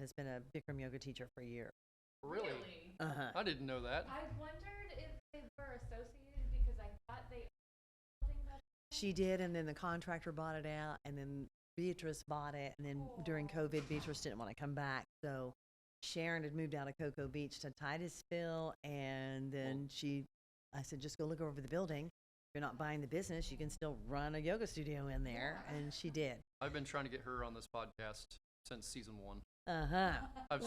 has been a Bikram yoga teacher for years. Really? Uh-huh. I didn't know that. I wondered if they were associated because I thought they She did, and then the contractor bought it out, and then Beatrice bought it, and then during COVID, Beatrice didn't want to come back, so Sharon had moved out of Cocoa Beach to Titusville, and then I said, just go look over the building. If you're not buying the business, you can still run a yoga studio in there, and she did. I've been trying to get her on this podcast since season 1. Uh-huh.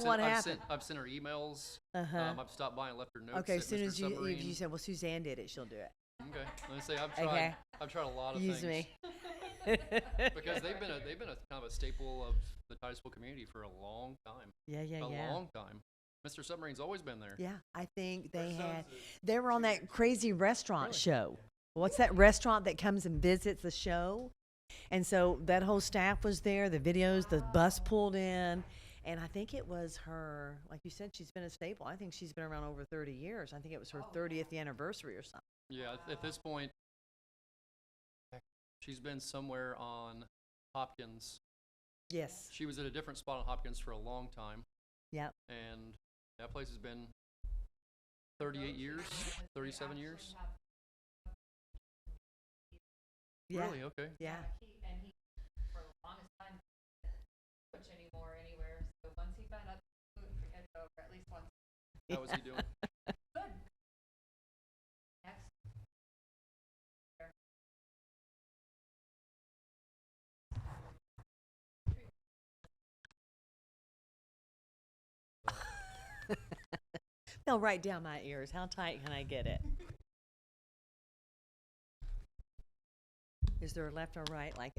What happened? I've sent her emails. Uh-huh. I've stopped by and left her notes. Okay, at as soon Mr. as Submarine. you said, well, Suzanne did it, she'll do it. Okay. Let me say I've tried. Okay. I've tried a lot of Use things. me. Because they've been a kind of a staple of the Titusville community for a long time. Yeah. A long time. Mr. Submarine's always been there. Yeah, I think they were on that crazy restaurant show. What's that restaurant that comes and visits the show? And so that whole staff was there, the videos, the bus pulled in. And I think it was her, like you said, she's been a staple. I think she's been around over 30 years. I think it was her 30th anniversary or something. Yeah, at this point, she's been somewhere on Hopkins. Yes. She was at a different spot on Hopkins for a long time. Yep. And that place has been 38 years, 37 years. Yeah. Really? Okay. Yeah. and he for the longest time didn't coach anymore anywhere. So once he found out it's over, at least once. How was he doing? Good. Next. Fell right down my ears. How tight can I get it? Is there a left or right, like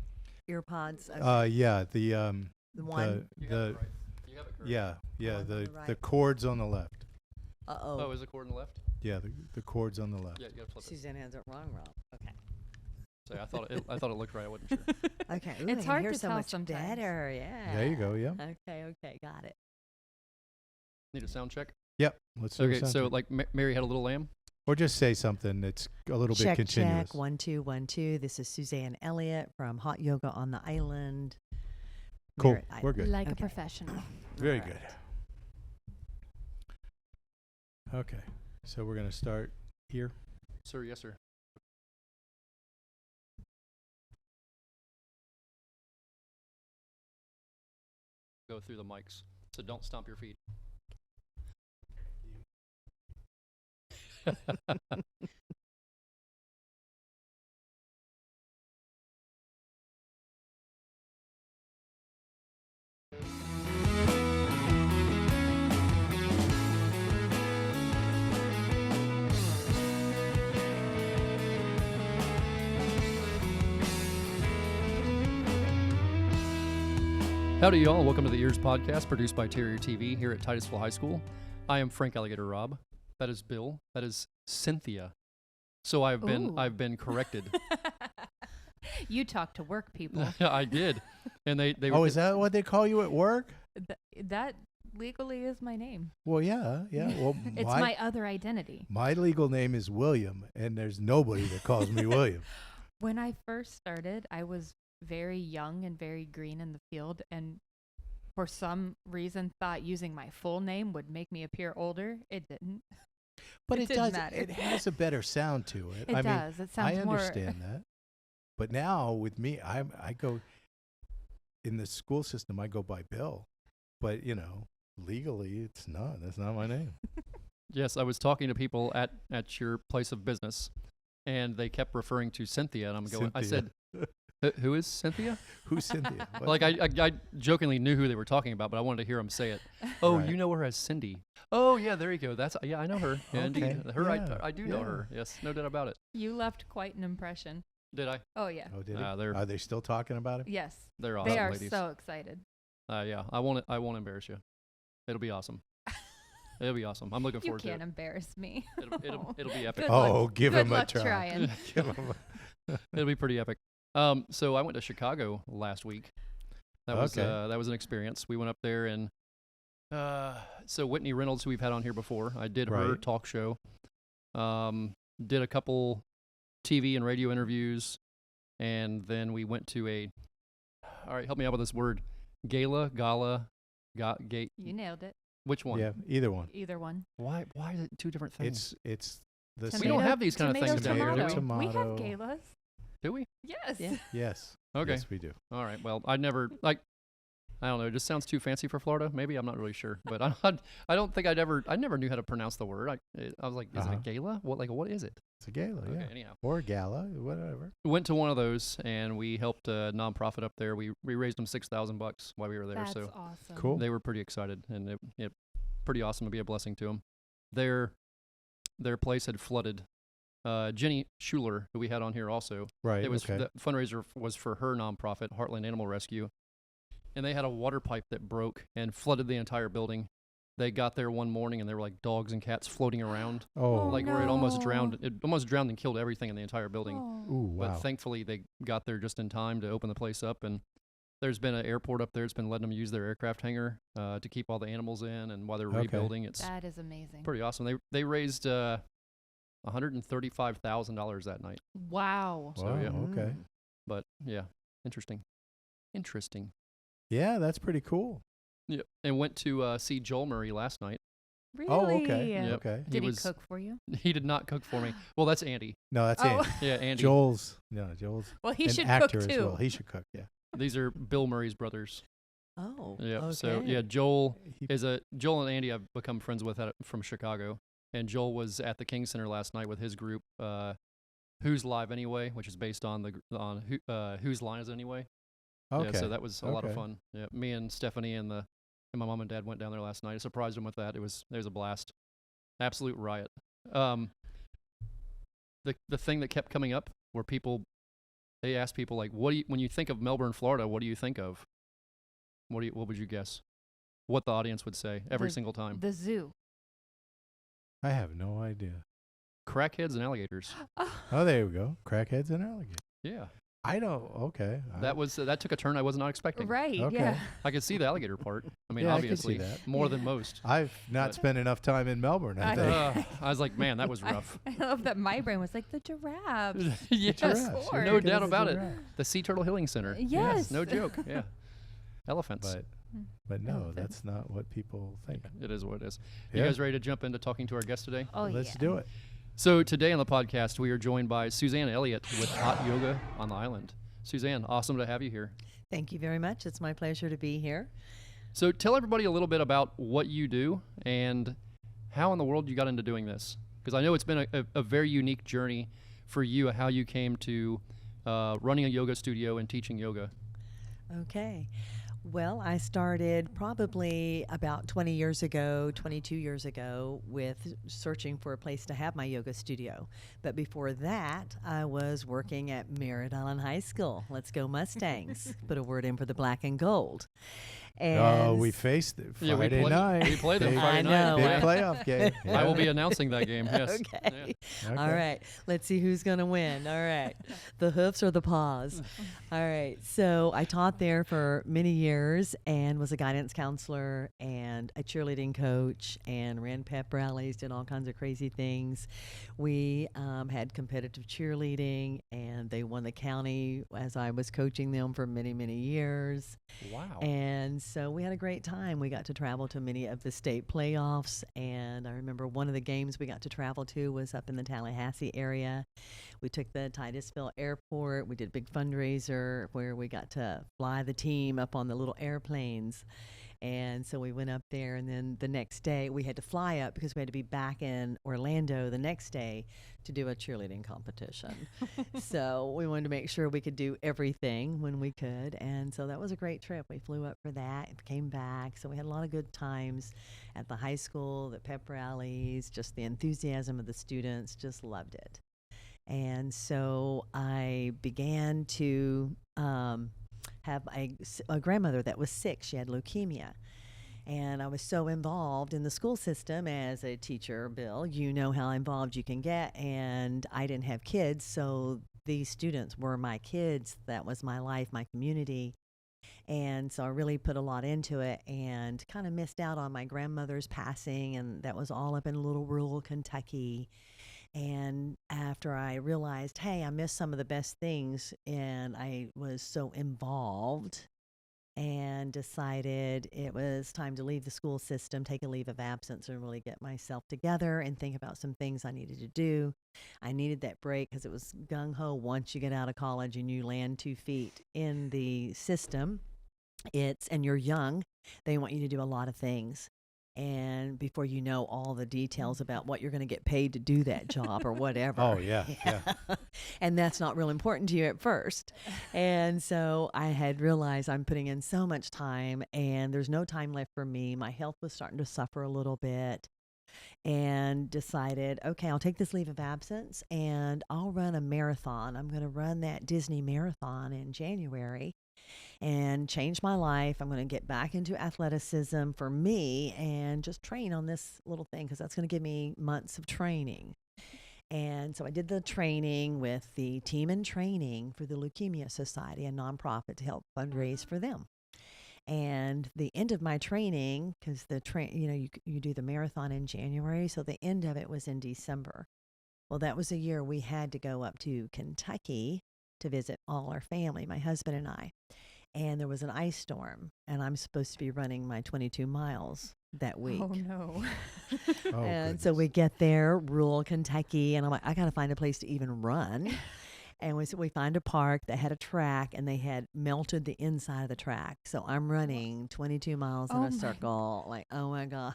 ear pods? Yeah, the one. You have it right. You have it correct. yeah, On the the right. chords on the left. Oh, is the cord on the left? Yeah, the chords on the left. Yeah, you gotta flip it. Suzanne has it wrong. Okay. So I thought it looked right. I wasn't sure. Okay. Ooh, It's I can hard hear to so tell much sometimes. better. Yeah. There you go. Yeah. Okay. Got it. Need a sound check? Yep. Let's do Okay, something. so like Mary had a little lamb. Or just say something that's a little bit continuous. Check. 1 2 1 2. This is Suzanne Elliott from Hot Yoga on the Island. Cool. Merritt We're Island. good. Like Okay. a professional. Very All good. right. Okay. So we're gonna start here. Sir, yes, sir. Go through the mics. So don't stomp your feet. Howdy, y'all. Welcome to the EEARSS Podcast, produced by Terrier TV here at Titusville High School. I am Frank Alligator Rob. That is Bill. That is Cynthia. So I've been corrected. You talk to work people. I did, and they Oh, is that what they call you at work? That legally is my name. Well, yeah. Well, It's my other identity. my legal name is William, and there's nobody that calls me William. When I first started, I was very young and very green in the field, and for some reason thought using my full name would make me appear older. It didn't. But It it didn't does. matter. It has a better sound to it. It I does. mean, It sounds I more. understand that. But now with me, I go in the school system. I go by Bill, but legally, it's not. That's not my name. Yes, I was talking to people at your place of business, and they kept referring to Cynthia, and I'm going. I said, "Who is Cynthia?" Who's Cynthia? What? Like I jokingly knew who they were talking about, but I wanted to hear them say it. Oh, Right. you know her as Cindy. Oh, yeah, there you go. I know her. Yeah, Okay, indeed. Her, yeah, I do know yeah. her. Yes, no doubt about it. You left quite an impression. Did I? Oh yeah. Oh, did Ah, it? they're- Are they still talking about it? Yes. They're awesome They are ladies. so excited. Yeah, I won't embarrass you. It'll be awesome. It'll be awesome. I'm looking You forward to can't it. embarrass me. It'll be epic. Good Oh, luck- give good him a luck try. trying. Give him It'll be pretty epic. So I went to Chicago last week. That was Okay. that was an experience. We went up there, and so Whitney Reynolds, who we've had on here before, I did her Right. talk show. Did a couple TV and radio interviews, and then we went to all right, help me out with this word, gala, Gate. You nailed it. Which one? Yeah, either one. Either one. Why is it two different things? It's the We don't have these kind of things down here, do we? Tomato. We have galas. Do we? Yes. Yeah. Yes. Okay. Yes, we do. All right. Well, I never I don't know. It just sounds too fancy for Florida. Maybe I'm not really sure, but I don't think I never knew how to pronounce the word. I was like, is it a gala? What is it? It's a gala, Okay. yeah. Anyhow, Or a gala, whatever. we went to one of those and we helped a nonprofit up there. We raised them $6,000 while we were there. That's So awesome. Cool. they were pretty excited, and it pretty awesome to be a blessing to them. Their place had flooded. Jenny Schuler, who we had on here also, Right. it was okay. the fundraiser was for her nonprofit, Heartland Animal Rescue, and they had a water pipe that broke and flooded the entire building. They got there one morning and there were like dogs and cats floating around, Oh. like where it almost no. drowned. It almost drowned and killed everything in the entire building. Oh. Ooh, wow. But thankfully, they got there just in time to open the place up. And there's been an airport up there that's been letting them use their aircraft hangar to keep all the animals in. And while they're Okay. rebuilding, it's That is amazing. pretty awesome. They raised $135,000 that night. Wow. So, Wow, yeah. okay. But yeah, interesting. Yeah, that's pretty cool. Yeah, and went to see Joel Murray last night. Really? Oh, okay. Yep. Okay. Did he was cook for you? He did not cook for me. Well, that's Andy. No, that's Oh. Andy. Yeah, Andy. Joel's Well, he an should actor cook as too. well. He should cook, yeah. These are Bill Murray's brothers. Oh. Yeah. Okay. So yeah, Joel He- Joel and Andy I've become friends with from Chicago, and Joel was at the King Center last night with his group. Who's Live Anyway, which is based on Whose Line Is It Anyway. okay. Yeah, so that was a lot of Okay. fun. Yeah, me and Stephanie and my mom and dad went down there last night. I surprised them with that. It was a blast, absolute riot. The thing that kept coming up were they asked people like, when you think of Melbourne, Florida, what do you think of? What would you guess? What the audience would say every single time? The zoo. I have no idea. Crackheads and alligators. Oh, there we go. Crackheads and alligators. Yeah, I don't. Okay. that took a turn I was not expecting. Right. Okay. Yeah. I could see the alligator part. I mean, Yeah, I could see obviously that. more than most. I've not But- spent enough time in Melbourne, I I- think. I was like, man, that was rough. I love that my brain was like the giraffes. Yes, Giraffes, course. no because doubt of about it. giraffe. The Sea Turtle Healing Center. Yes. No joke. Yeah. Elephants. But no, Elephant. that's not what people think. It is what it is. You Yeah. guys ready to jump into talking to our guest today? Oh, Let's yeah. do it. So today on the podcast, we are joined by Suzanne Elliott with Hot Yoga on the Island. Suzanne, awesome to have you here. Thank you very much. It's my pleasure to be here. So tell everybody a little bit about what you do and how in the world you got into doing this. Because I know it's been a very unique journey for you, how you came to running a yoga studio and teaching yoga. Okay. Well, I started probably about 22 years ago, with searching for a place to have my yoga studio. But before that, I was working at Merritt Island High School. Let's go Mustangs. Put a word in for the black and gold. And We faced it Yeah, Friday night. we played them Big- Friday I night. know. Big I- playoff game. I will be announcing that game. Yes. Okay. Yeah. All right. Let's see who's going to win. All right. The hoofs or the paws? All right. So I taught there for many years and was a guidance counselor and a cheerleading coach and ran pep rallies, did all kinds of crazy things. We had competitive cheerleading, and they won the county as I was coaching them for many, many years. Wow. And so we had a great time. We got to travel to many of the state playoffs. And I remember one of the games we got to travel to was up in the Tallahassee area. We took the Titusville airport. We did a big fundraiser where we got to fly the team up on the little airplanes. And so we went up there, and then the next day we had to fly up because we had to be back in Orlando the next day to do a cheerleading competition. So we wanted to make sure we could do everything when we could. And so that was a great trip. We flew up for that, came back. So we had a lot of good times at the high school, the pep rallies, just the enthusiasm of the students, just loved it. And so I began to have a grandmother that was sick. She had leukemia. And I was so involved in the school system as a teacher, Bill. You know how involved you can get. And I didn't have kids, so these students were my kids. That was my life, my community. And so I really put a lot into it and kind of missed out on my grandmother's passing. And that was all up in little rural Kentucky. And after I realized, hey, I missed some of the best things, and I was so involved and decided it was time to leave the school system, take a leave of absence, and really get myself together and think about some things I needed to do. I needed that break because it was gung-ho once you get out of college and you land 2 feet in the system. And you're young, they want you to do a lot of things. And before you know all the details about what you're going to get paid to do that job or whatever. Oh, yeah. And that's not real important to you at first. And so I had realized I'm putting in so much time and there's no time left for me. My health was starting to suffer a little bit, and decided, okay, I'll take this leave of absence and I'll run a marathon. I'm going to run that Disney marathon in January and change my life. I'm going to get back into athleticism for me and just train on this little thing because that's going to give me months of training. And so I did the training with the Team in Training for the Leukemia Society, a nonprofit to help fundraise for them. And the end of my training, because you do the marathon in January, so the end of it was in December. Well, that was a year we had to go up to Kentucky to visit all our family, my husband and I. And there was an ice storm, and I'm supposed to be running my 22 miles that week. Oh, no. And so we get there, rural Kentucky, and I'm like, I got to find a place to even run. And we find a park that had a track, and they had melted the inside of the track. So I'm running 22 miles in a circle, like, oh my gosh.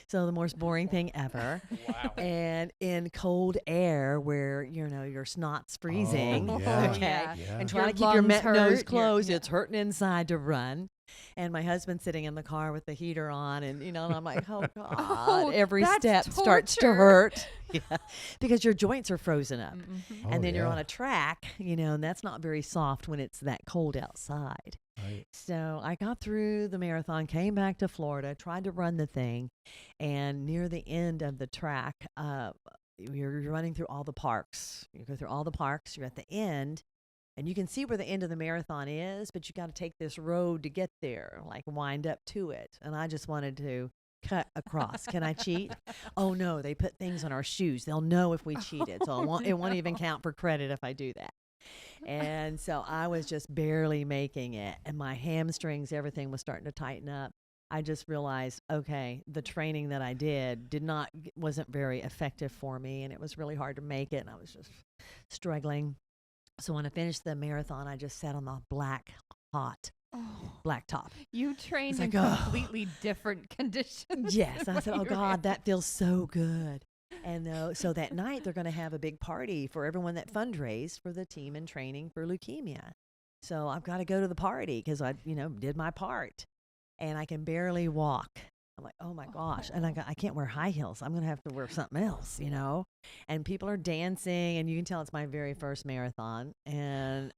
So the most boring thing ever. Wow. And in cold air where, your snot's freezing. Oh, yeah. Okay. Yeah. And trying Your to keep your lungs nose hurt, closed. It's hurting inside to run. And my husband's sitting in the car with the heater on, and and I'm like, oh God, every that's step starts to torture. hurt. Yeah, because your joints are frozen up. Mm-hmm. And then you're yeah. on a track, and that's not very soft when it's that cold outside. Right. So I got through the marathon, came back to Florida, tried to run the thing, and near the end of the track, you're running through all the parks. You go through all the parks, you're at the end, and you can see where the end of the marathon is, but you got to take this road to get there, like wind up to it. And I just wanted to cut across. Can I cheat? Oh no, they put things on our shoes. They'll know if we cheated. So it won't even count for credit if I do that. And so I was just barely making it, and my hamstrings, everything was starting to tighten up. I just realized, okay, the training that I did wasn't very effective for me, and it was really hard to make it, and I was just struggling. So when I finished the marathon, I just sat on the hot blacktop. You trained It's in like, completely different conditions. Yes. I said, oh You God, ran. that feels so good. And so that night they're going to have a big party for everyone that fundraised for the Team in Training for Leukemia. So I've got to go to the party because I, did my part, and I can barely walk. I'm like, oh my gosh. And I can't wear high heels. I'm going to have to wear something else, and people are dancing, and you can tell it's my very first marathon. And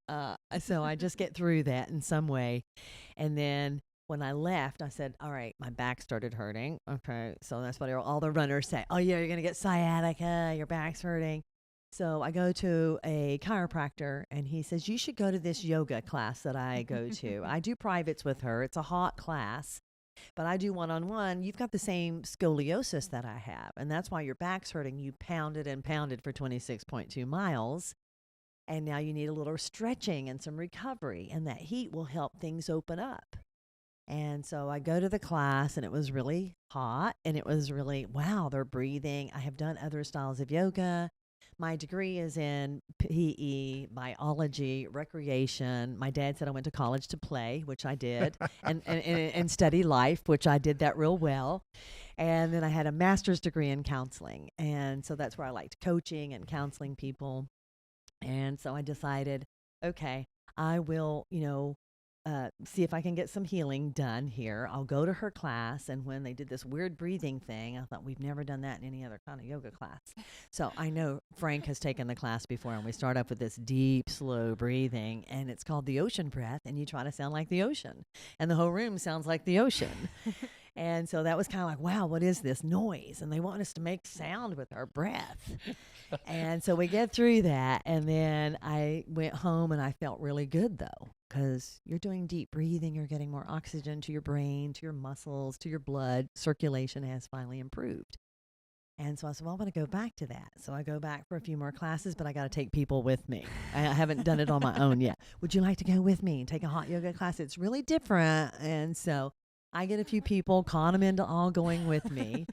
so I just get through that in some way. And then when I left, I said, all right, my back started hurting. Okay. So that's what all the runners say. Oh yeah, you're going to get sciatica. Your back's hurting. So I go to a chiropractor, and he says, you should go to this yoga class that I go to. I do privates with her. It's a hot class. But I do one-on-one. You've got the same scoliosis that I have, and that's why your back's hurting. You pounded and pounded for 26.2 miles, and now you need a little stretching and some recovery, and that heat will help things open up. And so I go to the class, and it was really hot, and it was really, wow, they're breathing. I have done other styles of yoga. My degree is in PE, biology, recreation. My dad said I went to college to play, which I did, and study life, which I did that real well. And then I had a master's degree in counseling. And so that's where I liked coaching and counseling people. And so I decided, okay, I will, see if I can get some healing done here. I'll go to her class. And when they did this weird breathing thing, I thought, we've never done that in any other kind of yoga class. So I know Frank has taken the class before, and we start off with this deep, slow breathing, and it's called the ocean breath, and you try to sound like the ocean, and the whole room sounds like the ocean. And so that was kind of like, wow, what is this noise? And they want us to make sound with our breath. And so we get through that, and then I went home, and I felt really good, though, because you're doing deep breathing. You're getting more oxygen to your brain, to your muscles, to your blood. Circulation has finally improved. And so I said, well, I want to go back to that. So I go back for a few more classes, but I got to take people with me. I haven't done it on my own yet. Would you like to go with me and take a hot yoga class? It's really different. And so I get a few people, con them into all going with me.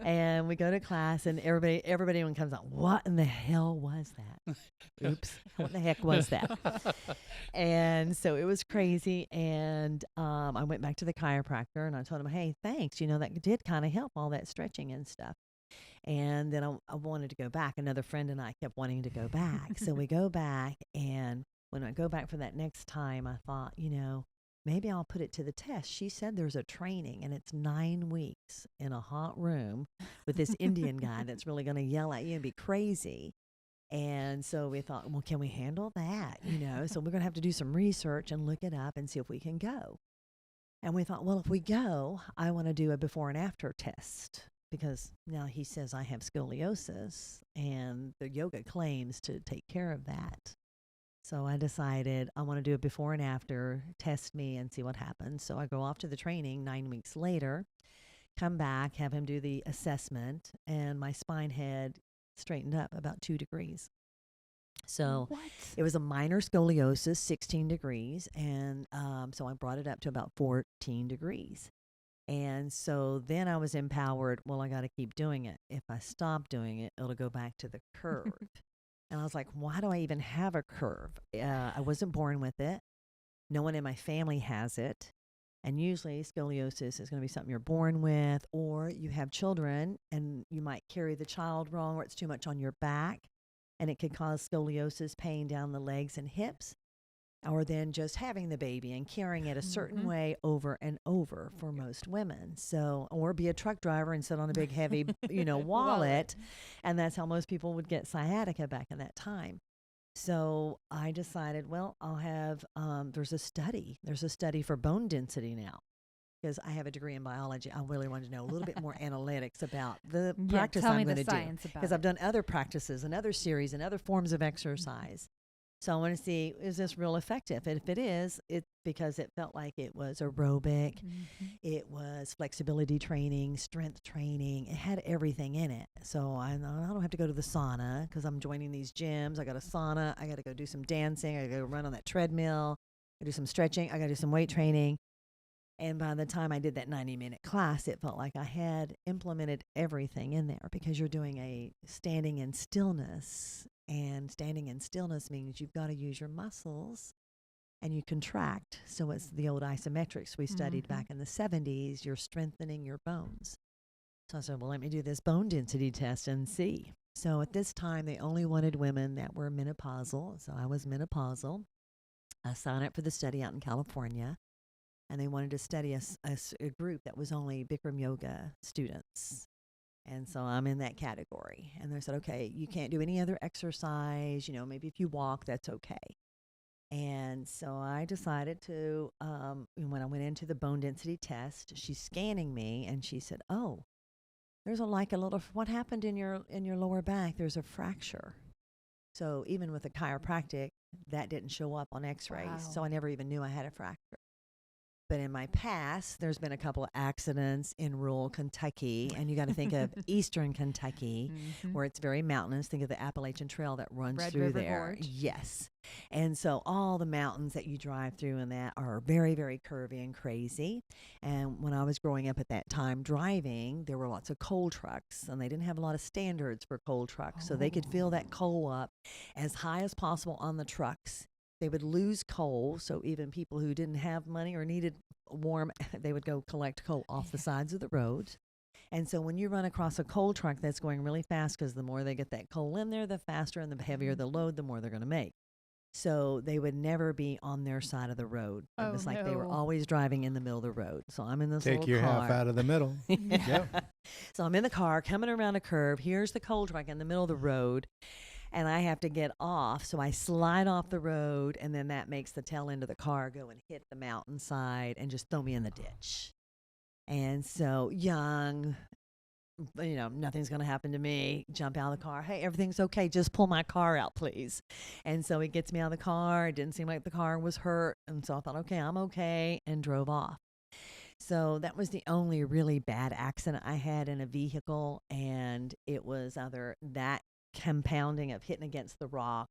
And we go to class, and everybody when comes out, what in the hell was that? Oops, what the heck was that? And so it was crazy. And I went back to the chiropractor, and I told him, hey, thanks. That did kind of help, all that stretching and stuff. And then I wanted to go back. Another friend and I kept wanting to go back. So we go back, and when I go back for that next time, I thought, maybe I'll put it to the test. She said there's a training, and it's 9 weeks in a hot room with this Indian guy that's really going to yell at you and be crazy. And so we thought, well, can we handle that? So we're going to have to do some research and look it up and see if we can go. And we thought, well, if we go, I want to do a before and after test, because now he says I have scoliosis, and the yoga claims to take care of that. So I decided I want to do a before and after, test me and see what happens. So I go off to the training 9 weeks later, come back, have him do the assessment, and my spine had straightened up about 2 degrees. So it was a minor scoliosis, 16 degrees. And so I brought it up to about 14 degrees. And so then I was empowered. Well, I got to keep doing it. If I stop doing it, it'll go back to the curve. And I was like, why do I even have a curve? I wasn't born with it. No one in my family has it. And usually scoliosis is going to be something you're born with, or you have children and you might carry the child wrong, or it's too much on your back, and it could cause scoliosis, pain down the legs and hips, or then just having the baby and carrying it a certain way over and over for most women. So, or be a truck driver and sit on a big heavy, wallet. And that's how most people would get sciatica back in that time. So I decided, well, I'll have, there's a study for bone density now, because I have a degree in biology. I really wanted to know a little bit more analytics about the practice I'm going to do, because I've done other practices and other series and other forms of exercise. So I want to see, is this real effective? And if it is, it's because it felt like it was aerobic, it was flexibility training, strength training. It had everything in it. So I don't have to go to the sauna, because I'm joining these gyms. I got a sauna. I got to go do some dancing. I got to go run on that treadmill. I do some stretching. I got to do some weight training. And by the time I did that 90-minute class, it felt like I had implemented everything in there, because you're doing a standing in stillness. And standing in stillness means you've got to use your muscles and you contract. So it's the old isometrics we studied back in the 70s. You're strengthening your bones. So I said, well, let me do this bone density test and see. So at this time, they only wanted women that were menopausal. So I was menopausal. I signed up for the study out in California. And they wanted to study a group that was only Bikram yoga students. And so I'm in that category. And they said, okay, you can't do any other exercise. Maybe if you walk, that's okay. And so I decided to, when I went into the bone density test, she's scanning me, and she said, oh, there's what happened in your lower back? There's a fracture. So even with the chiropractic, that didn't show up on x-rays. Wow. So I never even knew I had a fracture. But in my past, there's been a couple of accidents in rural Kentucky, and you got to think of eastern Kentucky, where it's very mountainous. Think of the Appalachian Trail that runs Red through River there. Gorge. Yes. And so all the mountains that you drive through in that are very, very curvy and crazy. And when I was growing up at that time driving, there were lots of coal trucks, and they didn't have a lot of standards for coal trucks. So they could fill that coal up as high as possible on the trucks. They would lose coal, so even people who didn't have money or needed warm, they would go collect coal off the sides of the road. And so when you run across a coal truck that's going really fast, because the more they get that coal in there, the faster and the heavier the load, the more they're going to make. So they would never be on their side of the road. It was like they were always driving in the middle of the road. So I'm in this little car. Take your half out of the middle. Yep. So I'm in the car coming around a curve. Here's the coal truck in the middle of the road. And I have to get off, so I slide off the road, and then that makes the tail end of the car go and hit the mountainside and just throw me in the ditch. And so young, nothing's going to happen to me. Jump out of the car. Hey, everything's okay. Just pull my car out, please. And so he gets me out of the car. It didn't seem like the car was hurt. And so I thought, okay, I'm okay, and drove off. So that was the only really bad accident I had in a vehicle, and it was either that compounding of hitting against the rock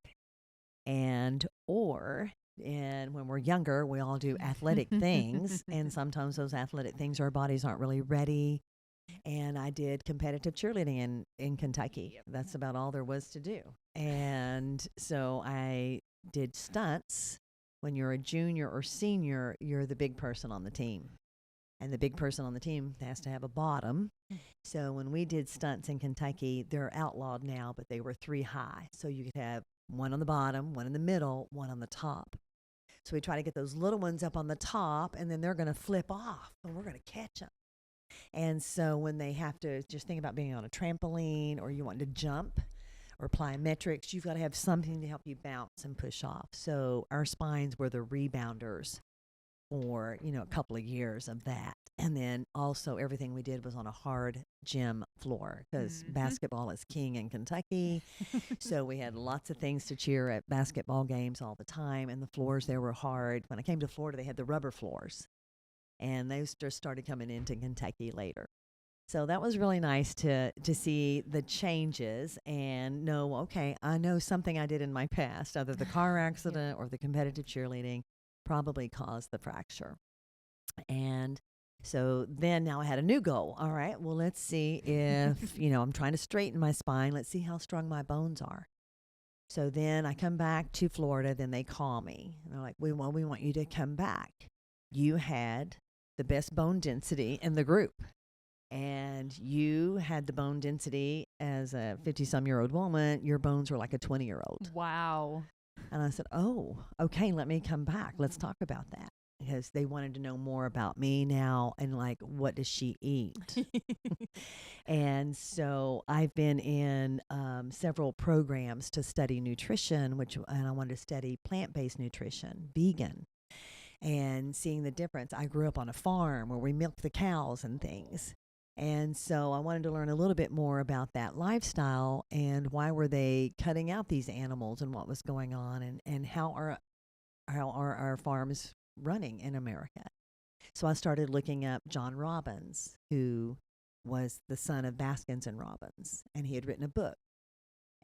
and when we're younger, we all do athletic things, and sometimes those athletic things, our bodies aren't really ready. And I did competitive cheerleading in Kentucky. Yep. That's about all there was to do. And so I did stunts. When you're a junior or senior, you're the big person on the team. And the big person on the team has to have a bottom. So when we did stunts in Kentucky, they're outlawed now, but they were 3 high. So you could have one on the bottom, one in the middle, one on the top. So we try to get those little ones up on the top, and then they're going to flip off, and we're going to catch them. And so when they have to just think about being on a trampoline, or you want to jump or plyometrics, you've got to have something to help you bounce and push off. So our spines were the rebounders for, a couple of years of that. And then also everything we did was on a hard gym floor, because basketball is king in Kentucky. So we had lots of things to cheer at basketball games all the time. And the floors there were hard. When I came to Florida, they had the rubber floors. And those just started coming into Kentucky later. So that was really nice to see the changes and know, okay, I know something I did in my past, either the car accident or the competitive cheerleading probably caused the fracture. And so then now I had a new goal. All right, well, let's see if, I'm trying to straighten my spine. Let's see how strong my bones are. So then I come back to Florida. Then they call me. And they're like, we want you to come back. You had the best bone density in the group. And you had the bone density as a 50-some-year-old woman. Your bones were like a 20-year-old. Wow. And I said, oh, okay, let me come back. Let's talk about that. Because they wanted to know more about me now and like, what does she eat? And so I've been in several programs to study nutrition, and I wanted to study plant-based nutrition, vegan, and seeing the difference. I grew up on a farm where we milked the cows and things. And so I wanted to learn a little bit more about that lifestyle and why were they cutting out these animals and what was going on, and how are our farms running in America. So I started looking up John Robbins, who was the son of Baskins and Robbins, and he had written a book,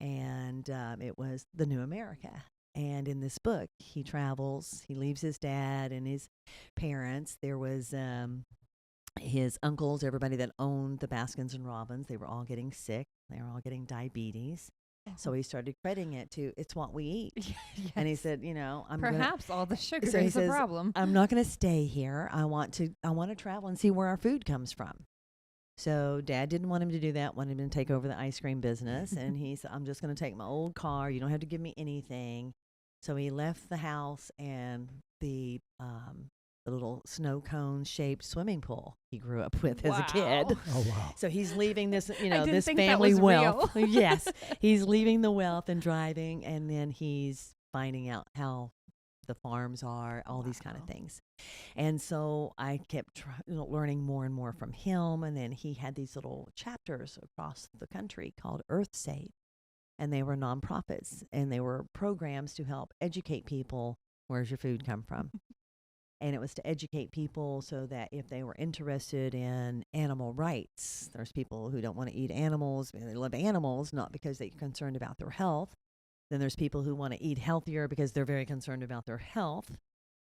and it was The New America. And in this book, he travels, he leaves his dad and his parents. There was his uncles, everybody that owned the Baskins and Robbins, they were all getting sick. They were all getting diabetes. So he started crediting it to, it's what we eat. Yes. And he said, perhaps all the sugar so is a problem. I'm not going to stay here. I want to travel and see where our food comes from. So Dad didn't want him to do that, wanted him to take over the ice cream business. And he said, I'm just going to take my old car. You don't have to give me anything. So he left the house and the little snow cone shaped swimming pool he grew up with as a kid. Oh, wow. So he's leaving this, this family wealth. Yes. He's leaving the wealth and driving, and then he's finding out how the farms are, all these kind of things. And so I kept learning more and more from him. And then he had these little chapters across the country called EarthSafe. And they were nonprofits, and they were programs to help educate people. Where's your food come from? And it was to educate people so that if they were interested in animal rights, there's people who don't want to eat animals. They love animals, not because they're concerned about their health. Then there's people who want to eat healthier because they're very concerned about their health.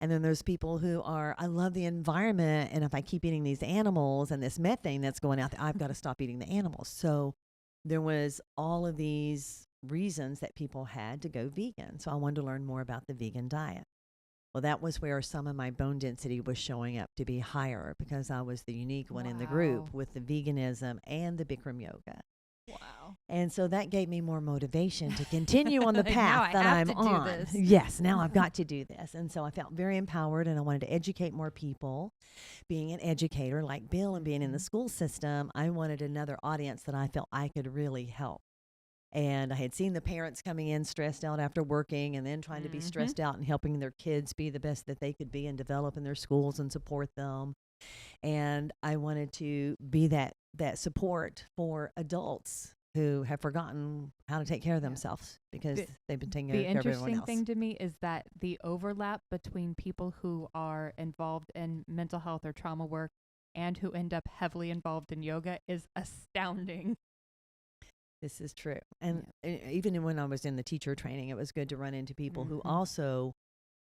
And then there's people who are, I love the environment, and if I keep eating these animals and this methane that's going out, I've got to stop eating the animals. So there was all of these reasons that people had to go vegan. So I wanted to learn more about the vegan diet. Well, that was where some of my bone density was showing up to be higher, because I was the unique one in the group with the veganism and the Bikram yoga. Wow. And so that gave me more motivation to continue on the path that I'm on. Do this. Yes, now I've got to do this. And so I felt very empowered, and I wanted to educate more people. Being an educator like Bill and being in the school system, I wanted another audience that I felt I could really help. And I had seen the parents coming in stressed out after working, and then trying to be stressed out and helping their kids be the best that they could be and develop in their schools and support them. And I wanted to be that support for adults who have forgotten how to take care of themselves because they've been taking care of everyone else. The interesting thing to me is that the overlap between people who are involved in mental health or trauma work and who end up heavily involved in yoga is astounding. This is true. And even when I was in the teacher training, it was good to run into people who also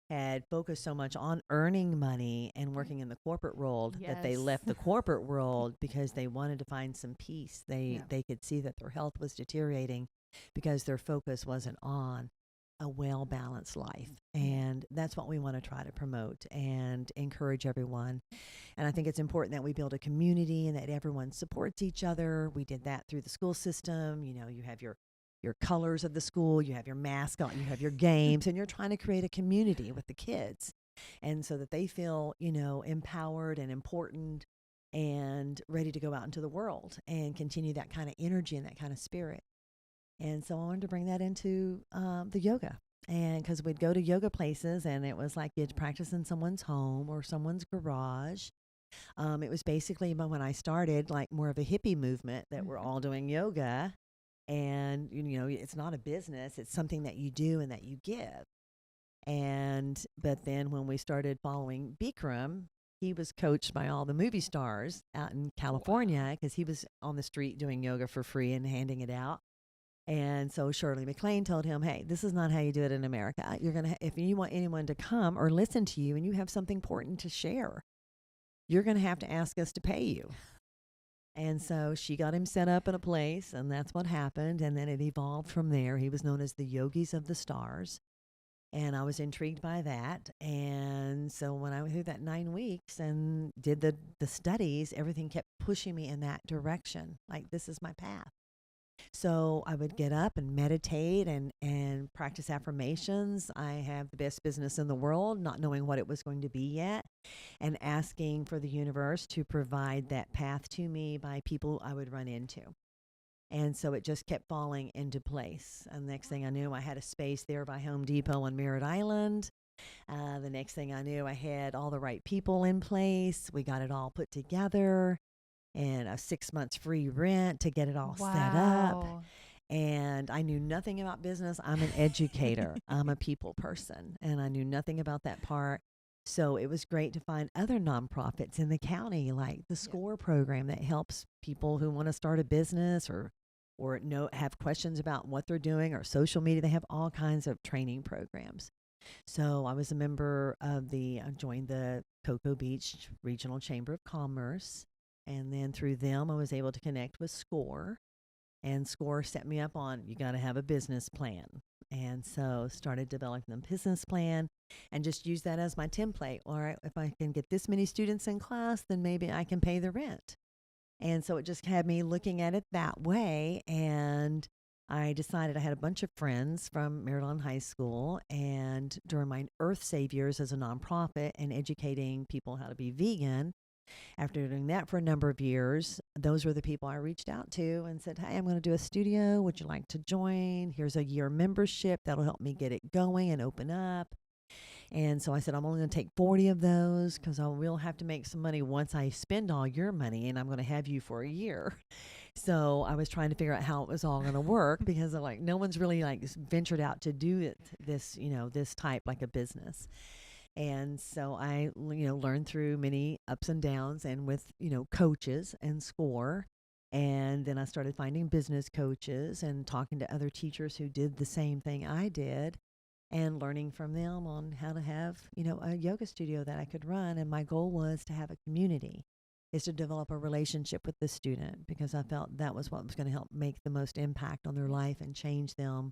had focused so much on earning money and working in the corporate world that they left the corporate world because they wanted to find some peace. They could see that their health was deteriorating because their focus wasn't on a well-balanced life. And that's what we want to try to promote and encourage everyone. And I think it's important that we build a community and that everyone supports each other. We did that through the school system. You know, you have your colors of the school, you have your mascot, you have your games, and you're trying to create a community with the kids. And so that they feel, you know, empowered and important and ready to go out into the world and continue that kind of energy and that kind of spirit. And so I wanted to bring that into the yoga. And because we'd go to yoga places and it was like you'd practice in someone's home or someone's garage. It was basically when I started like more of a hippie movement that we're all doing yoga. And, you know, it's not a business. It's something that you do and that you give. But then when we started following Bikram, he was coached by all the movie stars out in California because he was on the street doing yoga for free and handing it out. And so Shirley MacLaine told him, hey, this is not how you do it in America. You're going to, if you want anyone to come or listen to you and you have something important to share, you're going to have to ask us to pay you. And so she got him set up in a place, and that's what happened. And then it evolved from there. He was known as the Yogis of the Stars. And I was intrigued by that. And so when I went through that 9 weeks and did the studies, everything kept pushing me in that direction. Like, this is my path. So I would get up and meditate and practice affirmations. I have the best business in the world, not knowing what it was going to be yet, and asking for the universe to provide that path to me by people I would run into. And so it just kept falling into place. And the next thing I knew, I had a space there by Home Depot on Merritt Island. The next thing I knew, I had all the right people in place. We got it all put together. And a 6 months free rent to get it all set up. And I knew nothing about business. I'm an educator. I'm a people person. And I knew nothing about that part. So it was great to find other nonprofits in the county, like the SCORE program that helps people who want to start a business or have questions about what they're doing, or social media. They have all kinds of training programs. So I was a member of joined the Cocoa Beach Regional Chamber of Commerce. And then through them, I was able to connect with SCORE. And SCORE set me up on, you got to have a business plan. And so started developing the business plan and just use that as my template. All right, if I can get this many students in class, then maybe I can pay the rent. And so it just had me looking at it that way. And I decided I had a bunch of friends from Merritt Island High School. And during my Earth Saviors as a nonprofit and educating people how to be vegan, after doing that for a number of years, those were the people I reached out to and said, hey, I'm going to do a studio. Would you like to join? Here's a year membership. That'll help me get it going and open up. And so I said, I'm only going to take 40 of those because I will have to make some money once I spend all your money, and I'm going to have you for a year. So I was trying to figure out how it was all going to work because no one's really ventured out to do this type like a business. And so I, learned through many ups and downs and with, coaches and SCORE. And then I started finding business coaches and talking to other teachers who did the same thing I did and learning from them on how to have, a yoga studio that I could run. And my goal was to have a community, is to develop a relationship with the student, because I felt that was what was going to help make the most impact on their life and change them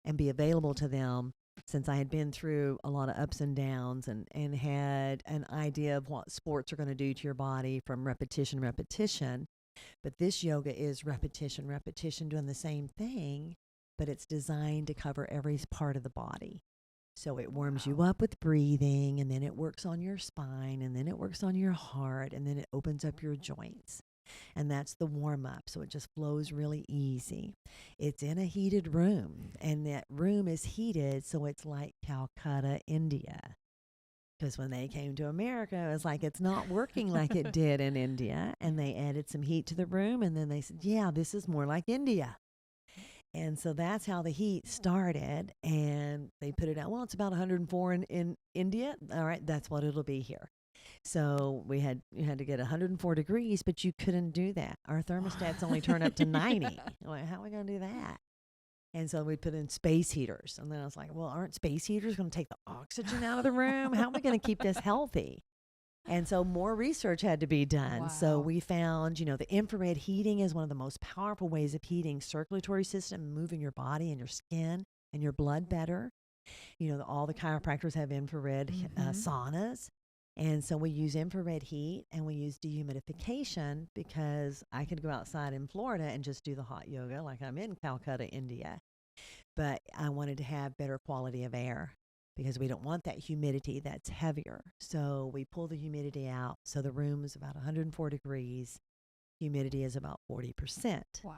and be available to them. Since I had been through a lot of ups and downs and had an idea of what sports are going to do to your body from repetition. But this yoga is repetition, doing the same thing, but it's designed to cover every part of the body. So it warms you up with breathing, and then it works on your spine, and then it works on your heart, and then it opens up your joints. And that's the warm-up, so it just flows really easy. It's in a heated room, and that room is heated, so it's like Calcutta, India. Because when they came to America, it was like it's not working like it did in India, and they added some heat to the room, and then they said, yeah, this is more like India. And so that's how the heat started, and they put it out. Well, it's about 104 in India. All right, that's what it'll be here. So you had to get 104 degrees, but you couldn't do that. Our thermostats only turn up to 90. Like, how are we going to do that? And so we put in space heaters. And then I was like, well, aren't space heaters going to take the oxygen out of the room? How are we going to keep this healthy? And so more research had to be done. Wow. So we found, the infrared heating is one of the most powerful ways of heating circulatory system, moving your body and your skin and your blood better. All the chiropractors have infrared saunas. And so we use infrared heat and we use dehumidification because I could go outside in Florida and just do the hot yoga like I'm in Calcutta, India. But I wanted to have better quality of air because we don't want that humidity that's heavier. So we pull the humidity out. So the room is about 104 degrees. Humidity is about 40%. Wow.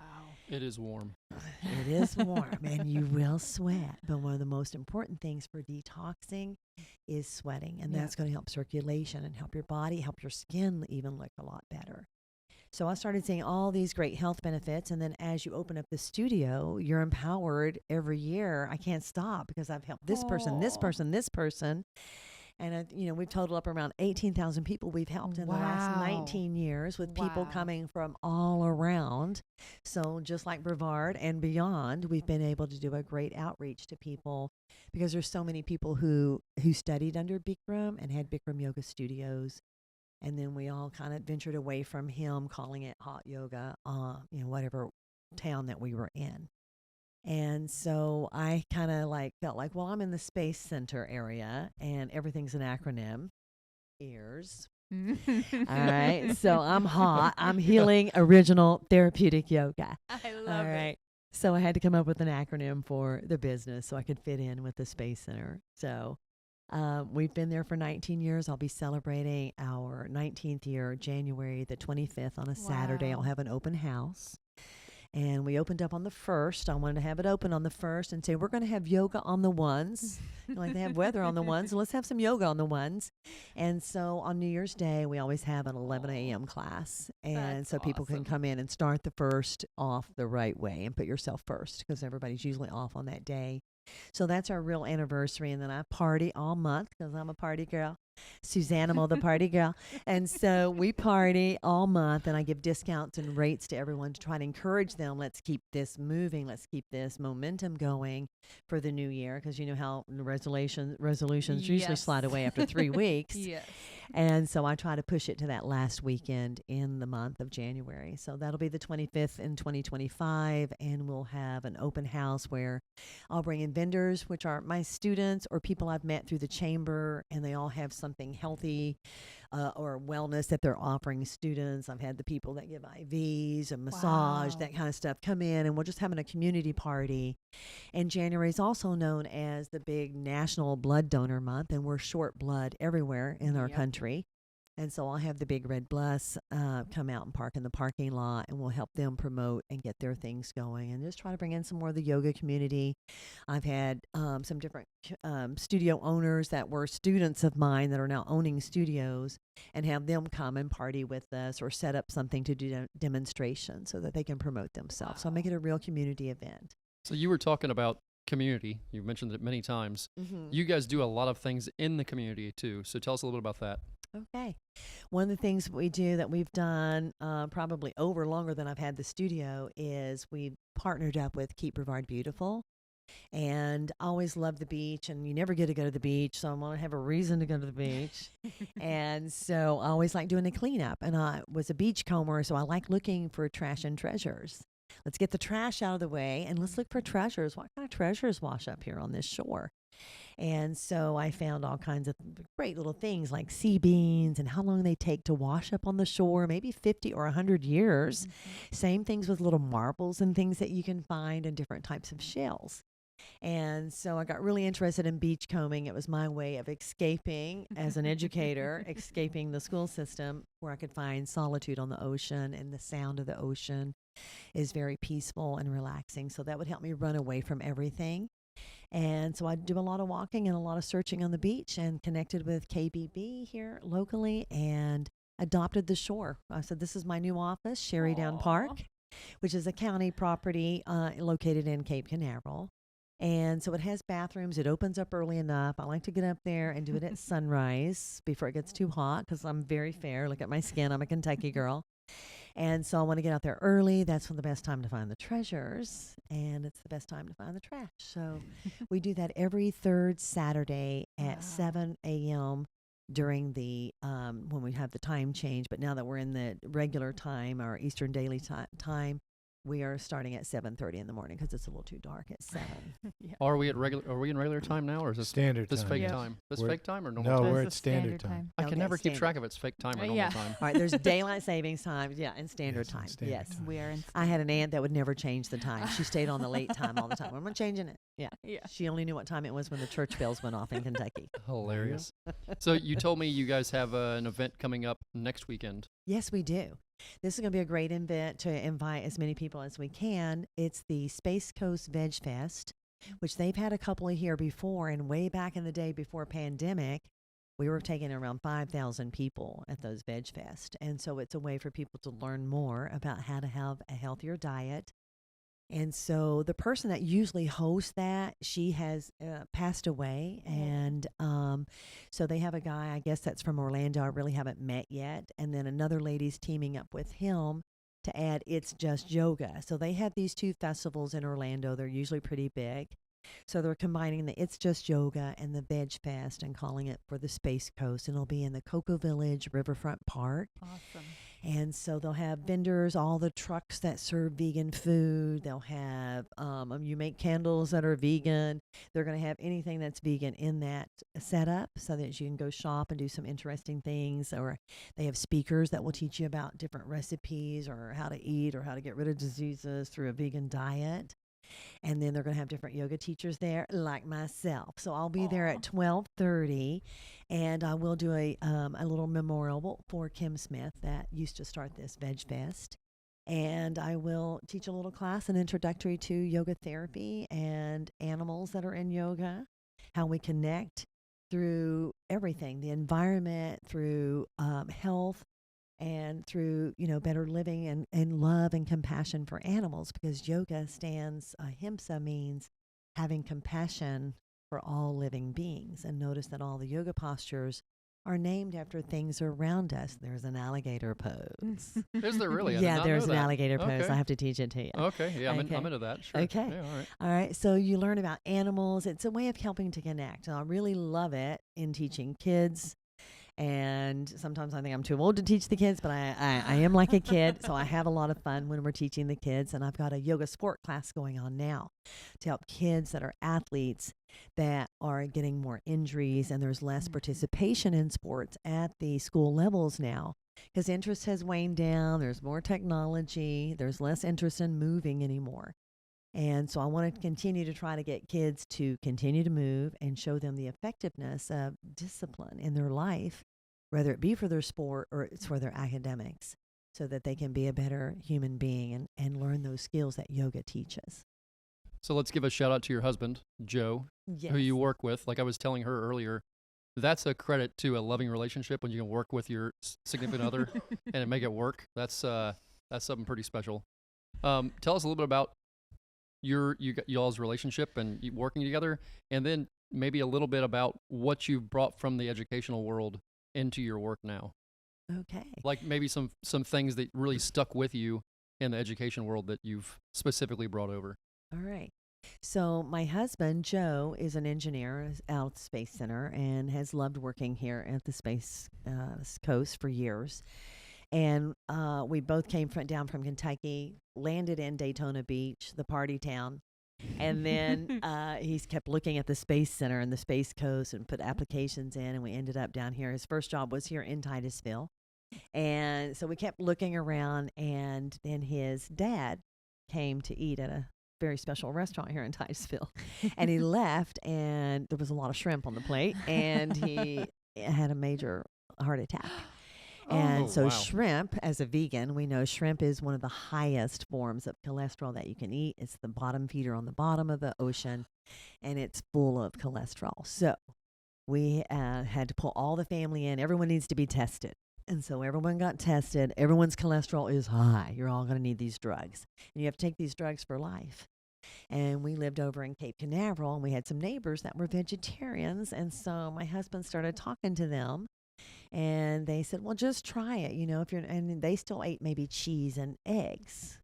It is warm. It is warm and you will sweat. But one of the most important things for detoxing is sweating. And that's going to help circulation and help your body, help your skin even look a lot better. So I started seeing all these great health benefits. And then as you open up the studio, you're empowered every year. I can't stop because I've helped this person, this person, this person. And, we've totaled up around 18,000 people we've helped in the last 19 years with people coming from all around. So just like Brevard and beyond, we've been able to do a great outreach to people because there's so many people who studied under Bikram and had Bikram yoga studios. And then we all kind of ventured away from him, calling it hot yoga, whatever town that we were in. And so I kind of felt like, well, I'm in the Space Center area and everything's an acronym. EEARSS. All right. So I'm hot. I'm healing original therapeutic yoga. I love it. So I had to come up with an acronym for the business so I could fit in with the Space Center. So we've been there for 19 years. I'll be celebrating our 19th year, January the 25th on a Saturday. I'll have an open house. And we opened up on the 1st. I wanted to have it open on the 1st and say, we're going to have yoga on the ones. Like they have weather on the ones. So let's have some yoga on the ones. And so on New Year's Day, we always have an 11 a.m. class. And so people can come in and start the 1st off the right way and put yourself first because everybody's usually off on that day. So that's our real anniversary. And then I party all month because I'm a party girl. Suzanne, I'm the party girl. And so we party all month and I give discounts and rates to everyone to try to encourage them. Let's keep this moving. Let's keep this momentum going for the new year because you know how resolutions usually slide away after 3 weeks. Yes. And so I try to push it to that last weekend in the month of January. So that'll be the 25th in 2025. And we'll have an open house where I'll bring in vendors, which are my students or people I've met through the chamber. And they all have something healthy or wellness that they're offering students. I've had the people that give IVs and massage, that kind of stuff come in. And we're just having a community party. And January is also known as the big National Blood Donor Month. And we're short blood everywhere in our country. And so I'll have the big red bus come out and park in the parking lot, and we'll help them promote and get their things going and just try to bring in some more of the yoga community. I've had some different studio owners that were students of mine that are now owning studios and have them come and party with us or set up something to do demonstration so that they can promote themselves. So I'll make it a real community event. So you were talking about community. You've mentioned it many times. Mm-hmm. You guys do a lot of things in the community too. So tell us a little bit about that. Okay. One of the things we do that we've done probably over longer than I've had the studio is we've partnered up with Keep Brevard Beautiful. And I always love the beach, and you never get to go to the beach, so I want to have a reason to go to the beach. And so I always like doing a cleanup. And I was a beach comber, so I like looking for trash and treasures. Let's get the trash out of the way, and let's look for treasures. What kind of treasures wash up here on this shore? And so I found all kinds of great little things like sea beans and how long they take to wash up on the shore, maybe 50 or 100 years. Mm-hmm. Same things with little marbles and things that you can find in different types of shells. And so I got really interested in beach combing. It was my way of escaping as an educator, escaping the school system where I could find solitude on the ocean, and the sound of the ocean is very peaceful and relaxing. So that would help me run away from everything. And so I do a lot of walking and a lot of searching on the beach, and connected with KBB here locally and adopted the shore. I said, this is my new office, Sherry Down Park, which is a county property located in Cape Canaveral. And so it has bathrooms. It opens up early enough. I like to get up there and do it at sunrise before it gets too hot because I'm very fair. Look at my skin. I'm a Kentucky girl. And so I want to get out there early. That's the best time to find the treasures. And it's the best time to find the trash. So we do that every third Saturday at 7 a.m. during the when we have the time change. But now that we're in the regular time, our Eastern Daily time, we are starting at 7:30 in the morning because it's a little too dark at 7. Yeah. Are we in regular time now, or is this Standard this time. fake Yeah. time? This We're- fake time or normal No, time? we're That's at the standard time. I can Okay, never keep standard. track of it's fake time or normal Yeah. time. All right, there's daylight savings time, and standard Yes, and time. standard Yes. time. We are in. I had an aunt that would never change the time. She stayed on the late time all the time. I'm not changing it. Yeah. Yeah. She only knew what time it was when the church bells went off in Kentucky. Hilarious. So you told me you guys have an event coming up next weekend. Yes, we do. This is going to be a great event to invite as many people as we can. It's the Space Coast Veg Fest, which they've had a couple of here before. And way back in the day before pandemic, we were taking around 5,000 people at those Veg Fest. And so it's a way for people to learn more about how to have a healthier diet. And so the person that usually hosts that, she has passed away. And so they have a guy, I guess that's from Orlando. I really haven't met yet. And then another lady's teaming up with him to add It's Just Yoga. So they have these two festivals in Orlando. They're usually pretty big. So they're combining the It's Just Yoga and the Veg Fest and calling it for the Space Coast. And it'll be in the Cocoa Village Riverfront Park. Awesome. And so they'll have vendors, all the trucks that serve vegan food. They'll have, you make candles that are vegan. They're going to have anything that's vegan in that setup so that you can go shop and do some interesting things. Or they have speakers that will teach you about different recipes or how to eat or how to get rid of diseases through a vegan diet. And then they're going to have different yoga teachers there, like myself. So I'll be there at 12:30, and I will do a little memorial for Kim Smith that used to start this Veg Fest. And I will teach a little class, an introductory to yoga therapy and animals that are in yoga, how we connect through everything, the environment, through health, and through, better living and love and compassion for animals, because yoga stands, ahimsa means having compassion for all living beings. And notice that all the yoga postures are named after things around us. There's an alligator pose. Is there really? I did Yeah, not there's know an that. alligator pose. Okay. I have to teach it to you. Okay, yeah, I'm Okay. into that. Sure. Okay. Yeah, all right. All right, so you learn about animals. It's a way of helping to connect. And I really love it in teaching kids. And sometimes I think I'm too old to teach the kids, but I am like a kid. So I have a lot of fun when we're teaching the kids. And I've got a yoga sport class going on now to help kids that are athletes that are getting more injuries, and there's less participation in sports at the school levels now because interest has waned down. There's more technology. There's less interest in moving anymore. And so I want to continue to try to get kids to continue to move and show them the effectiveness of discipline in their life, whether it be for their sport or it's for their academics, so that they can be a better human being and learn those skills that yoga teaches. So let's give a shout out to your husband, Joe, Yes. who you work with. Like I was telling her earlier, that's a credit to a loving relationship when you can work with your significant other and make it work. That's something pretty special. Tell us a little bit about y'all's relationship and you working together, and then maybe a little bit about what you've brought from the educational world into your work now. Okay. Like maybe some things that really stuck with you in the education world that you've specifically brought over. All right. So my husband, Joe, is an engineer out at the Space Center and has loved working here at the Space Coast for years. And we both came down from Kentucky, landed in Daytona Beach, the party town. And then he's kept looking at the Space Center and the Space Coast and put applications in, and we ended up down here. His first job was here in Titusville. And so we kept looking around, and then his dad came to eat at a very special restaurant here in Titusville. And he left, and there was a lot of shrimp on the plate, and he had a major heart attack. And so wow. shrimp, as a vegan, we know shrimp is one of the highest forms of cholesterol that you can eat. It's the bottom feeder on the bottom of the ocean, and it's full of cholesterol. So we had to pull all the family in. Everyone needs to be tested. And so everyone got tested. Everyone's cholesterol is high. You're all going to need these drugs. And you have to take these drugs for life. And we lived over in Cape Canaveral, and we had some neighbors that were vegetarians. And so my husband started talking to them, and they said, well, just try it, if you're, and they still ate maybe cheese and eggs.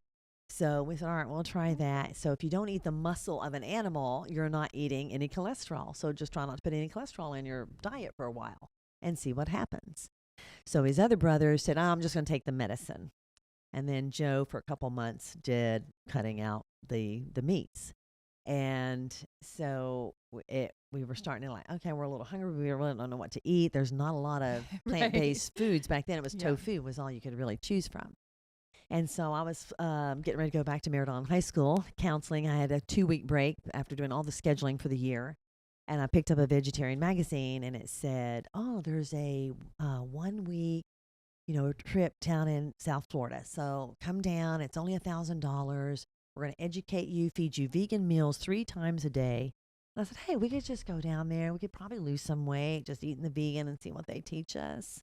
So we said, all right, we'll try that. So if you don't eat the muscle of an animal, you're not eating any cholesterol. So just try not to put any cholesterol in your diet for a while and see what happens. So his other brothers said, I'm just going to take the medicine. And then Joe, for a couple months, did cutting out the meats. And so we were starting to okay, we're a little hungry. We really don't know what to eat. There's not a lot of plant-based foods. Back then, it was tofu was all you could really choose from. And so I was getting ready to go back to Meriden High School counseling. I had a 2-week break after doing all the scheduling for the year. And I picked up a vegetarian magazine, and it said, oh, there's a 1-week, trip down in South Florida. So come down. It's only $1,000. We're going to educate you, feed you vegan meals 3 times a day. And I said, hey, we could just go down there. We could probably lose some weight just eating the vegan and see what they teach us.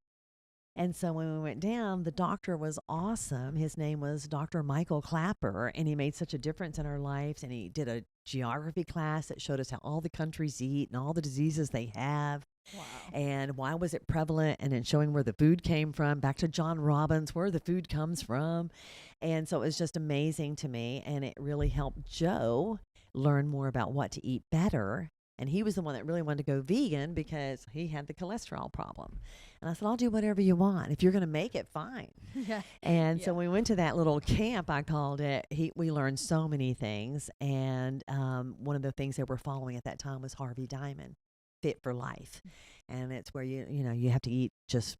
And so when we went down, the doctor was awesome. His name was Dr. Michael Clapper, and he made such a difference in our lives. And he did a geography class that showed us how all the countries eat and all the diseases they have. Wow. And why was it prevalent, and then showing where the food came from, back to John Robbins, where the food comes from. And so it was just amazing to me, and it really helped Joe learn more about what to eat better. And he was the one that really wanted to go vegan because he had the cholesterol problem. And I said, I'll do whatever you want. If you're going to make it, fine. Yeah. And so we went to that little camp, I called it. We learned so many things. And one of the things they were following at that time was Harvey Diamond, Fit for Life. And it's where you have to eat just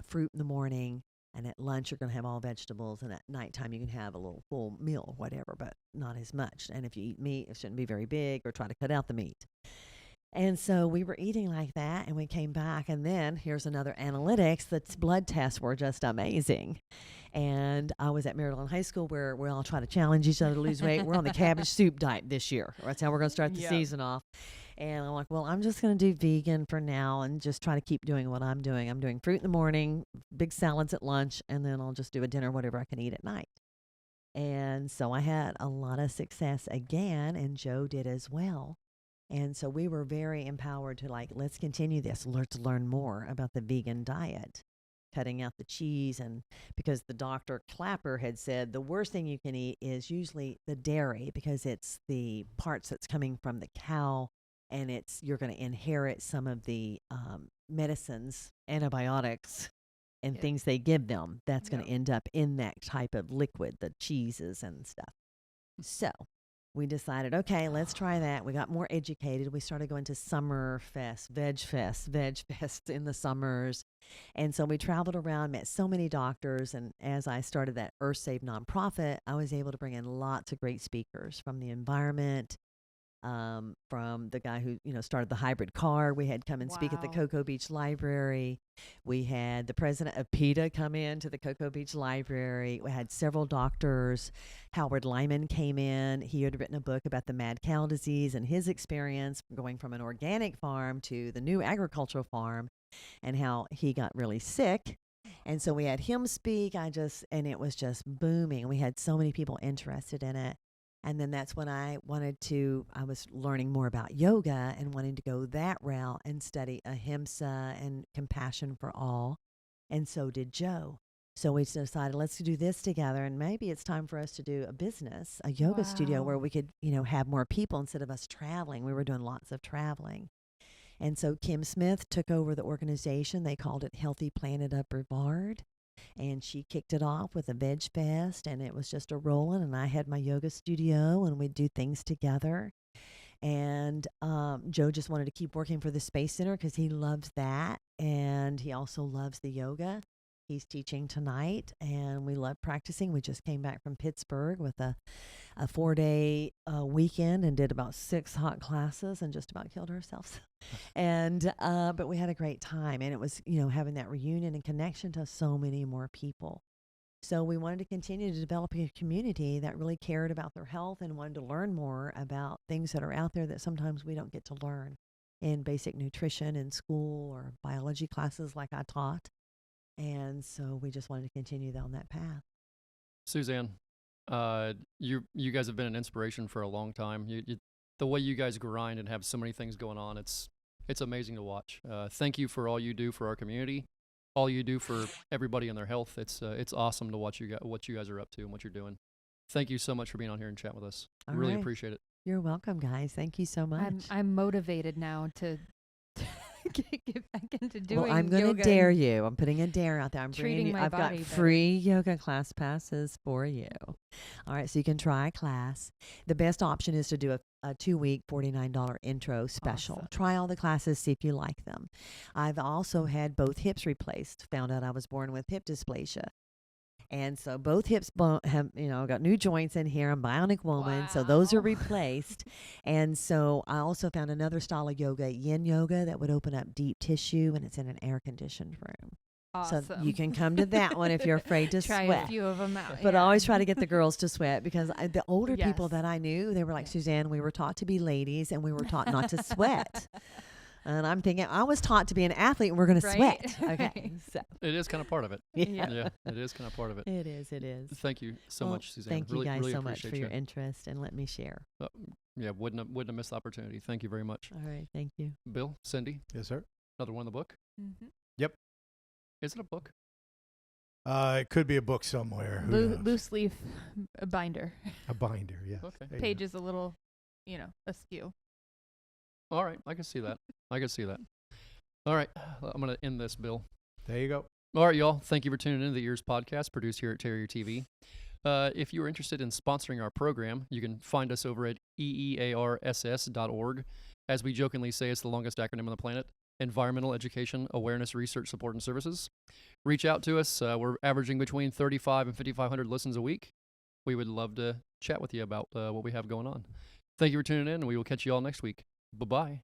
fruit in the morning. And at lunch, you're going to have all vegetables. And at nighttime, you can have a little full meal or whatever, but not as much. And if you eat meat, it shouldn't be very big, or try to cut out the meat. And so we were eating like that, and we came back. And then here's another analytics. The blood tests were just amazing. And I was at Meriden High School, where we all try to challenge each other to lose weight. We're on the cabbage soup diet this year. That's how we're going to start the season off. And I'm like, well, I'm just going to do vegan for now and just try to keep doing what I'm doing. I'm doing fruit in the morning, big salads at lunch, and then I'll just do a dinner, whatever I can eat at night. And so I had a lot of success again, and Joe did as well. And so we were very empowered to let's continue this, to learn more about the vegan diet, cutting out the cheese. And because the Dr. Clapper had said the worst thing you can eat is usually the dairy, because it's the parts that's coming from the cow. And you're going to inherit some of the medicines, antibiotics, and things they give them. That's going to end up in that type of liquid, the cheeses and stuff. So we decided, okay, let's try that. We got more educated. We started going to Summer Fest, Veg Fest in the summers. And so we traveled around, met so many doctors. And as I started that Earth Save nonprofit, I was able to bring in lots of great speakers from the environment, from the guy who, started the hybrid car. We had come and speak at the Cocoa Beach Library. We had the president of PETA come in to the Cocoa Beach Library. We had several doctors. Howard Lyman came in. He had written a book about the mad cow disease and his experience going from an organic farm to the new agricultural farm, and how he got really sick. And so we had him speak. And it was just booming. We had so many people interested in it. And then that's when I was learning more about yoga and wanting to go that route and study ahimsa and compassion for all. And so did Joe. So we decided, let's do this together. And maybe it's time for us to do a business, a yoga studio where we could, have more people instead of us traveling. We were doing lots of traveling. And so Kim Smith took over the organization. They called it Healthy Planet Up Brevard. And she kicked it off with a Veg Fest, and it was just a rolling. And I had my yoga studio, and we'd do things together. And Joe just wanted to keep working for the Space Center because he loves that, and he also loves the yoga. He's teaching tonight, and we love practicing. We just came back from Pittsburgh with a 4-day weekend and did about 6 hot classes and just about killed ourselves. And but we had a great time, and it was, having that reunion and connection to so many more people. So we wanted to continue to develop a community that really cared about their health and wanted to learn more about things that are out there that sometimes we don't get to learn in basic nutrition in school or biology classes like I taught. And so we just wanted to continue on that path. Suzanne, You guys have been an inspiration for a long time. The way you guys grind and have so many things going on, it's amazing to watch. Thank you for all you do for our community, all you do for everybody and their health. It's awesome to watch what you guys are up to and what you're doing. Thank you so much for being on here and chat with us. All Really right. appreciate it. You're welcome, guys. Thank you so much. I'm motivated now to get back into doing Well, I'm going yoga to dare and you. I'm putting a dare out there. I'm treating bringing you, my I've got body better. free yoga class passes for you. All right, so you can try a class. The best option is to do a 2-week $49 intro special. Awesome. Try all the classes, see if you like them. I've also had both hips replaced. Found out I was born with hip dysplasia. And so both hips have, got new joints in here. I'm a bionic woman. So those are Wow. replaced. And so I also found another style of yoga, yin yoga, that would open up deep tissue, and it's in an air-conditioned room. Awesome. So you can come to that one if you're afraid to try sweat. a few of them out. But I yeah. always try to get the girls to sweat because the older people Yes. that I knew, they were like, Yes. Suzanne, we were taught to be ladies and we were taught not to sweat. And I'm thinking, I was taught to be an athlete and we're going to Right? sweat. Okay. So, It is kind of part of it. yeah. Yeah, it is kind of part of it. It is. It is. Thank you so Well, much, Suzanne. Thank you really, guys really so much appreciate for your you. interest and let me share. Yeah, wouldn't have missed the opportunity. Thank you very much. All right. Thank you. Bill, Cindy, Yes, sir. another one in the book. Mhm. Is it a book? It could be a book somewhere. Who knows? Loose leaf binder. A binder, yes. Okay. There you go. Page is a little, askew. All right, I can see that. I can see that. All right, I'm going to end this, Bill. There you go. Oh, All right, y'all. Thank you for tuning in to the EEARSS Podcast, produced here at Terrier TV. If you are interested in sponsoring our program, you can find us over at EEARSS.org. As we jokingly say, it's the longest acronym on the planet. Environmental Education, Awareness, Research, Support, and Services. Reach out to us. We're averaging between 35 and 5,500 listens a week. We would love to chat with you about what we have going on. Thank you for tuning in, and we will catch you all next week. Bye-bye.